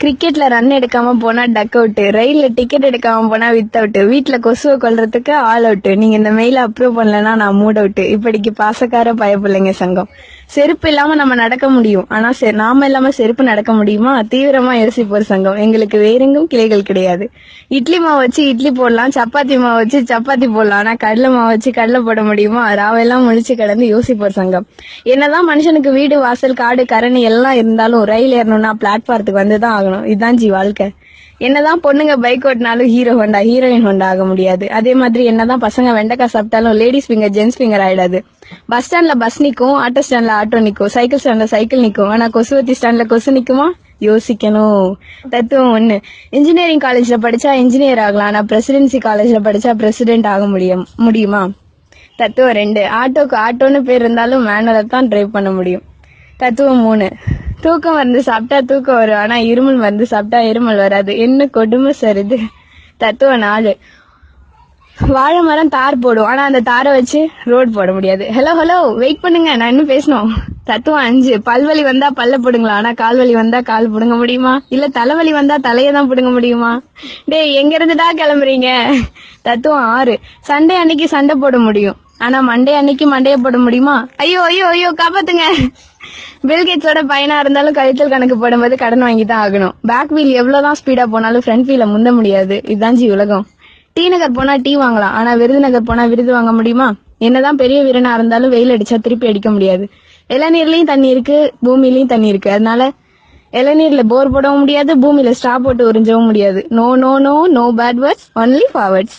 கிரிக்கெட்ல ரன் எடுக்காம போனா டக் அவுட், ரயில்ல டிக்கெட் எடுக்காம போனா வித் அவுட், வீட்டுல கொசுவை கொல்றதுக்கு ஆல் அவுட், நீங்க இந்த மெயில அப்ரூவ் பண்ணலன்னா நான் மூட் அவுட். இப்படிக்கு பாசக்கார பயப்பிள்ளைங்க சங்கம். செருப்பு இல்லாம நம்ம நடக்க முடியும், ஆனா நாம இல்லாம செருப்பு நடக்க முடியுமா? தீவிரமா யோசிப்போர் சங்கம். எங்களுக்கு வேறெங்கும் கிளைகள் கிடையாது. இட்லி மாவு வச்சு இட்லி போடலாம், சப்பாத்தி மாவு வச்சு சப்பாத்தி போடலாம், ஆனா கடலை மாவு வச்சு கடலை போட முடியுமா? ராவெல்லாம் முழிச்சு கிடந்து யோசிப்போர் சங்கம். என்னதான் மனுஷனுக்கு வீடு வாசல் காடு கரணி எல்லாம் இருந்தாலும் ரயில் ஏறணும்னா பிளாட்பாரத்துக்கு வந்துதான் ஆகணும். இதுதான் ஜி வாழ்க்கை. என்னதான் பொண்ணுங்க பைக் ஓட்டினாலும் ஹீரோ ஹோண்டா ஹீரோயின் ஹோண்டா ஆக முடியாது. அதே மாதிரி என்னதான் பசங்க வெண்டைக்காய் சாப்பிட்டாலும் லேடிஸ் ஃபிங்கர் ஜென்ஸ் ஃபிங்கர் ஆயிடாது. பஸ் ஸ்டாண்ட்ல பஸ் நிக்கும், ஆட்டோ ஸ்டாண்ட்ல ஆட்டோ நிக்கும், சைக்கிள் ஸ்டாண்ட்ல சைக்கிள் நிக்கும், ஆனா கொசுவத்தி ஸ்டாண்ட்ல கொசு நிக்குமா? யோசிக்கணும். தத்துவம் ஒண்ணு. இன்ஜினியரிங் காலேஜ்ல படிச்சா இன்ஜினியர் ஆகலாம், ஆனா பிரசிடென்சி காலேஜ்ல படிச்சா பிரசிடென்ட் ஆக முடியுமா? தத்துவம் 2. ஆட்டோக்கு ஆட்டோன்னு பேர் இருந்தாலும் மேனுவலை தான் டிரைவ் பண்ண முடியும். தத்துவம் 3. தூக்கம் மருந்து சாப்பிட்டா தூக்கம் வரும், ஆனா இருமல் மருந்து சாப்பிட்டா இருமல் வராது. என்ன கொடுமை சார் இது. தத்துவம் 4. வாழை மரம் தார் போடும், ஆனா அந்த தாரை வச்சு ரோடு போட முடியாது. ஹலோ வெயிட் பண்ணுங்க, நான் இன்னும் பேசணும். தத்துவம் 5. பல்வலி வந்தா பல்ல போடுங்களா, ஆனா கால்வலி வந்தா கால் புடுங்க முடியுமா? இல்ல தலைவலி வந்தா தலையதான் புடுங்க முடியுமா? டேய் எங்க இருந்துடா கிளம்புறீங்க? தத்துவம் 6. சண்டே அன்னைக்கு சண்டை போட முடியும், ஆனா மண்டே அன்னைக்கு மண்டைய போட முடியுமா? ஐயோ ஐயோ ஐயோ காப்பாத்துங்க. பில்கேட்ஸோட பையனா இருந்தாலும் கழித்தல் கணக்கு போடும்போது கடன் வாங்கி தான் ஆகணும். பேக் வீல் எவ்வளவுதான் ஸ்பீடா போனாலும் ஃப்ரண்ட் வீல முந்த முடியாது. இதுதான் ஜி உலகம். டி நகர் போனா டீ வாங்கலாம், ஆனா விருதுநகர் போனா விருது வாங்க முடியுமா? என்னதான் பெரிய வீரனா இருந்தாலும் வெயில் அடிச்சா திருப்பி அடிக்க முடியாது. இளநீர்லயும் தண்ணி இருக்கு, பூமியிலயும் தண்ணி இருக்கு. அதனால இளநீர்ல போர் போடவும் முடியாது, பூமியில ஸ்ட்ரா போட்டு உறிஞ்சவும் முடியாது. No no no no bad words, only forwards.